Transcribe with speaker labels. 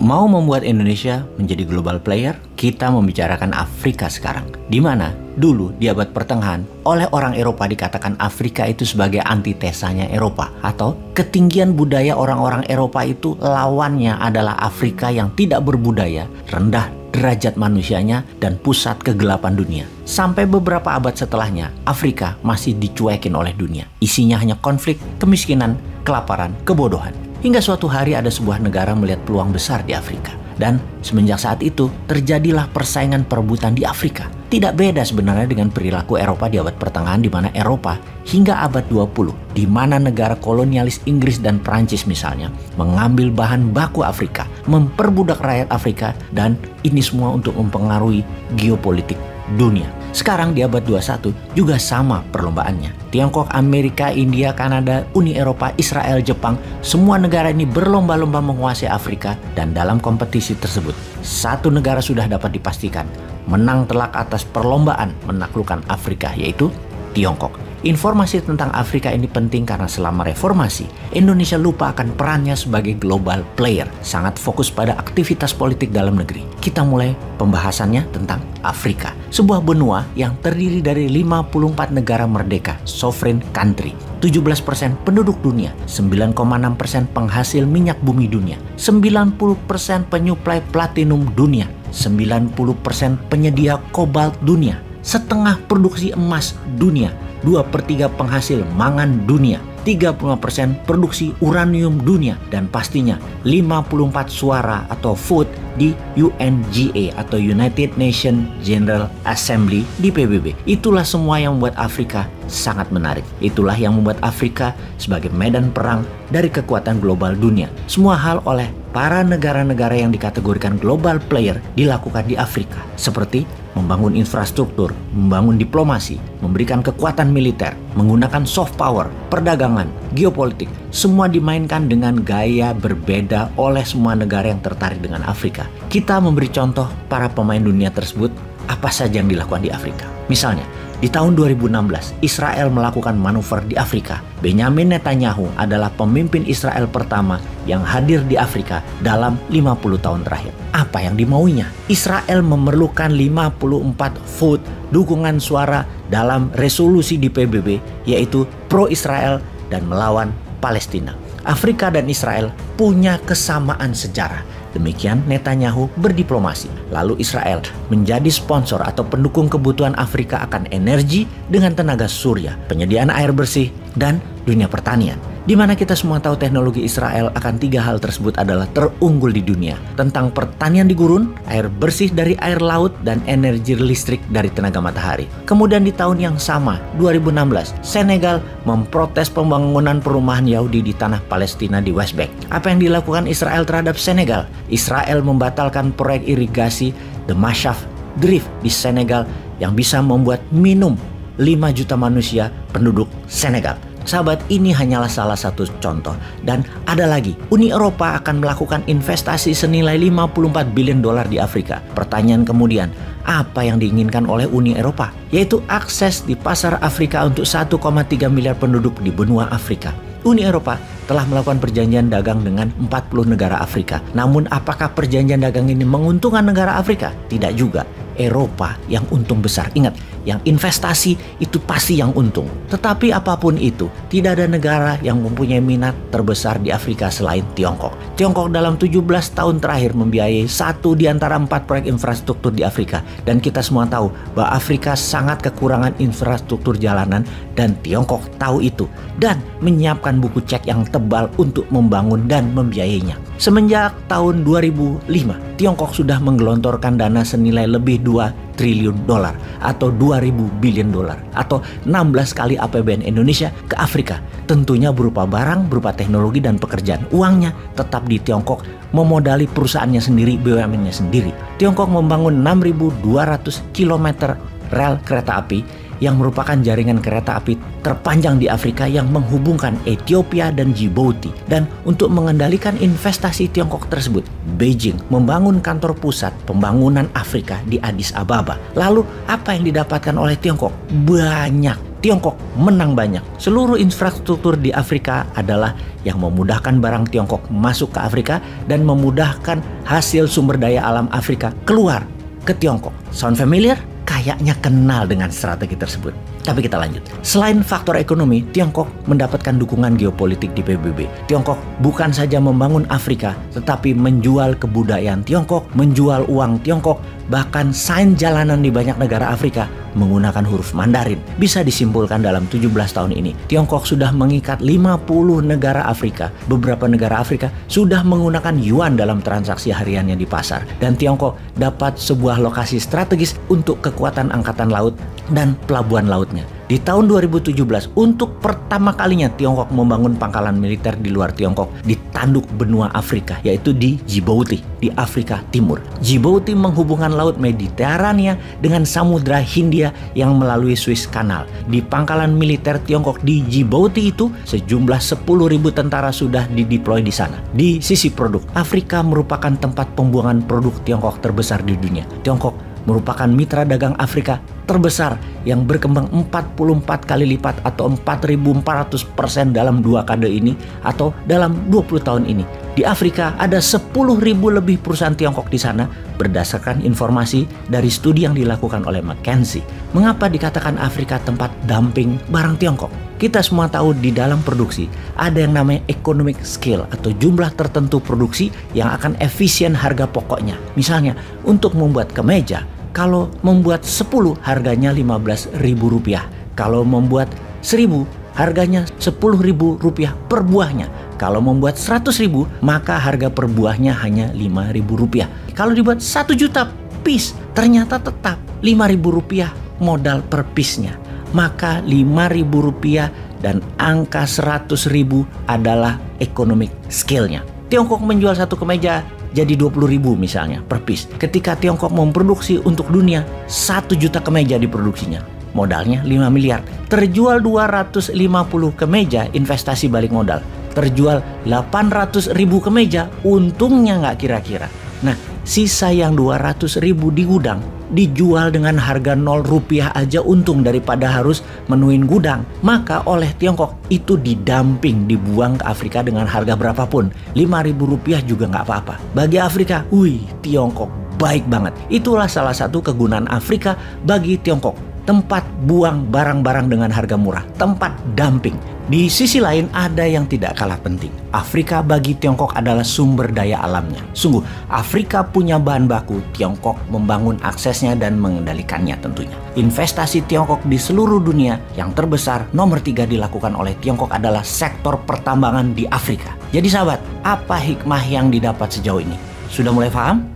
Speaker 1: Mau membuat Indonesia menjadi global player, kita membicarakan Afrika sekarang. Di mana dulu di abad pertengahan oleh orang Eropa dikatakan Afrika itu sebagai antitesanya Eropa, atau ketinggian budaya orang-orang Eropa itu lawannya adalah Afrika yang tidak berbudaya, rendah derajat manusianya, dan pusat kegelapan dunia. Sampai beberapa abad setelahnya, Afrika masih dicuekin oleh dunia. Isinya hanya konflik, kemiskinan, kelaparan, kebodohan. Hingga suatu hari ada sebuah negara melihat peluang besar di Afrika. Dan semenjak saat itu, terjadilah persaingan perebutan di Afrika. Tidak beda sebenarnya dengan perilaku Eropa di abad pertengahan, di mana Eropa hingga abad 20, di mana negara kolonialis Inggris dan Prancis misalnya, mengambil bahan baku Afrika, memperbudak rakyat Afrika, dan ini semua untuk mempengaruhi geopolitik dunia. Sekarang di abad 21 juga sama perlombaannya. Tiongkok, Amerika, India, Kanada, Uni Eropa, Israel, Jepang, semua negara ini berlomba-lomba menguasai Afrika, dan dalam kompetisi tersebut satu negara sudah dapat dipastikan menang telak atas perlombaan menaklukkan Afrika, yaitu Tiongkok. Informasi tentang Afrika ini penting karena selama reformasi, Indonesia lupa akan perannya sebagai global player, sangat fokus pada aktivitas politik dalam negeri. Kita mulai pembahasannya tentang Afrika, sebuah benua yang terdiri dari 54 negara merdeka, sovereign country, 17% penduduk dunia, 9,6% penghasil minyak bumi dunia, 90% penyuplai platinum dunia, 90% penyedia kobalt dunia, setengah produksi emas dunia, 2/3 penghasil mangan dunia, 35% produksi uranium dunia, dan pastinya 54 suara atau vote di UNGA atau United Nations General Assembly di PBB. Itulah semua yang membuat Afrika sangat menarik. Itulah yang membuat Afrika sebagai medan perang dari kekuatan global dunia. Semua hal oleh para negara-negara yang dikategorikan global player dilakukan di Afrika, seperti membangun infrastruktur, membangun diplomasi, memberikan kekuatan militer, menggunakan soft power, perdagangan, geopolitik. Semua dimainkan dengan gaya berbeda oleh semua negara yang tertarik dengan Afrika. Kita memberi contoh para pemain dunia tersebut, apa saja yang dilakukan di Afrika. Misalnya, di tahun 2016, Israel melakukan manuver di Afrika. Benjamin Netanyahu adalah pemimpin Israel pertama yang hadir di Afrika dalam 50 tahun terakhir. Apa yang dimauinya? Israel memerlukan 54 vote dukungan suara dalam resolusi di PBB, yaitu pro-Israel dan melawan Palestina. Afrika dan Israel punya kesamaan sejarah. Demikian Netanyahu berdiplomasi. Lalu Israel menjadi sponsor atau pendukung kebutuhan Afrika akan energi dengan tenaga surya, penyediaan air bersih, dan dunia pertanian. Di mana kita semua tahu teknologi Israel akan 3 hal tersebut adalah terunggul di dunia. Tentang pertanian di gurun, air bersih dari air laut, dan energi listrik dari tenaga matahari. Kemudian di tahun yang sama, 2016, Senegal memprotes pembangunan perumahan Yahudi di tanah Palestina di West Bank. Apa yang dilakukan Israel terhadap Senegal? Israel membatalkan proyek irigasi The Mashaf Drift di Senegal yang bisa membuat minum 5 juta manusia penduduk Senegal. Sahabat, ini hanyalah salah satu contoh. Dan ada lagi, Uni Eropa akan melakukan investasi senilai 54 billion dolar di Afrika. Pertanyaan kemudian, apa yang diinginkan oleh Uni Eropa? Yaitu akses di pasar Afrika untuk 1,3 miliar penduduk di benua Afrika. Uni Eropa telah melakukan perjanjian dagang dengan 40 negara Afrika. Namun apakah perjanjian dagang ini menguntungkan negara Afrika? Tidak juga. Eropa yang untung besar. Ingat, yang investasi itu pasti yang untung. Tetapi apapun itu, tidak ada negara yang mempunyai minat terbesar di Afrika selain Tiongkok. Tiongkok dalam 17 tahun terakhir membiayai 1 di antara 4 proyek infrastruktur di Afrika. Dan kita semua tahu bahwa Afrika sangat kekurangan infrastruktur jalanan, dan Tiongkok tahu itu dan menyiapkan buku cek yang tebal untuk membangun dan membiayainya. Semenjak tahun 2005, Tiongkok sudah menggelontorkan dana senilai lebih 2 triliun dolar atau 2.000 billion dolar atau 16 kali APBN Indonesia ke Afrika. Tentunya berupa barang, berupa teknologi dan pekerjaan. Uangnya tetap di Tiongkok, memodali perusahaannya sendiri, BUMN-nya sendiri. Tiongkok membangun 6.200 km rel kereta api yang merupakan jaringan kereta api terpanjang di Afrika yang menghubungkan Ethiopia dan Djibouti. Dan untuk mengendalikan investasi Tiongkok tersebut, Beijing membangun kantor pusat pembangunan Afrika di Addis Ababa. Lalu apa yang didapatkan oleh Tiongkok? Banyak. Tiongkok menang banyak. Seluruh infrastruktur di Afrika adalah yang memudahkan barang Tiongkok masuk ke Afrika dan memudahkan hasil sumber daya alam Afrika keluar ke Tiongkok. Sound familiar? Kayaknya kenal dengan strategi tersebut. Tapi kita lanjut. Selain faktor ekonomi, Tiongkok mendapatkan dukungan geopolitik di PBB. Tiongkok bukan saja membangun Afrika, tetapi menjual kebudayaan Tiongkok, menjual uang Tiongkok, bahkan sign jalanan di banyak negara Afrika menggunakan huruf Mandarin. Bisa disimpulkan dalam 17 tahun ini, Tiongkok sudah mengikat 50 negara Afrika. Beberapa negara Afrika sudah menggunakan yuan dalam transaksi hariannya di pasar. Dan Tiongkok dapat sebuah lokasi strategis untuk kekuatan angkatan laut dan pelabuhan lautnya. Di tahun 2017, untuk pertama kalinya Tiongkok membangun pangkalan militer di luar Tiongkok di tanduk benua Afrika, yaitu di Djibouti, di Afrika Timur. Djibouti menghubungkan laut Mediterania dengan Samudra Hindia yang melalui Suez Canal. Di pangkalan militer Tiongkok di Djibouti itu, sejumlah 10.000 tentara sudah dideploy di sana. Di sisi produk, Afrika merupakan tempat pembuangan produk Tiongkok terbesar di dunia. Tiongkok merupakan mitra dagang Afrika terbesar yang berkembang 44 kali lipat atau 4.400% dalam 2 dekade ini atau dalam 20 tahun ini. Di Afrika ada 10.000 lebih perusahaan Tiongkok di sana berdasarkan informasi dari studi yang dilakukan oleh McKinsey. Mengapa dikatakan Afrika tempat dumping barang Tiongkok? Kita semua tahu di dalam produksi ada yang namanya economic scale atau jumlah tertentu produksi yang akan efisien harga pokoknya. Misalnya untuk membuat kemeja, kalau membuat 10 harganya Rp15.000. Kalau membuat 1.000 harganya Rp10.000 per buahnya. Kalau membuat 100.000 maka harga per buahnya hanya Rp5.000. Kalau dibuat 1 juta piece ternyata tetap Rp5.000 modal per piece-nya. Maka Rp5.000 dan angka 100.000 adalah economic scale-nya. Tiongkok menjual satu kemeja jadi 20.000 misalnya per piece. Ketika Tiongkok memproduksi untuk dunia 1 juta kemeja diproduksinya, modalnya 5 miliar. Terjual 250 kemeja, investasi balik modal. Terjual 800.000 kemeja, untungnya nggak kira-kira. Nah, sisa yang 200.000 di gudang dijual dengan harga Rp0 aja untung daripada harus menuin gudang. Maka oleh Tiongkok itu didumping, dibuang ke Afrika dengan harga berapapun. Rp5.000 juga nggak apa-apa. Bagi Afrika, Tiongkok baik banget. Itulah salah satu kegunaan Afrika bagi Tiongkok. Tempat buang barang-barang dengan harga murah, tempat dumping. Di sisi lain ada yang tidak kalah penting. Afrika bagi Tiongkok adalah sumber daya alamnya. Sungguh, Afrika punya bahan baku, Tiongkok membangun aksesnya dan mengendalikannya tentunya. Investasi Tiongkok di seluruh dunia yang terbesar nomor 3 dilakukan oleh Tiongkok adalah sektor pertambangan di Afrika. Jadi sahabat, apa hikmah yang didapat sejauh ini? Sudah mulai paham?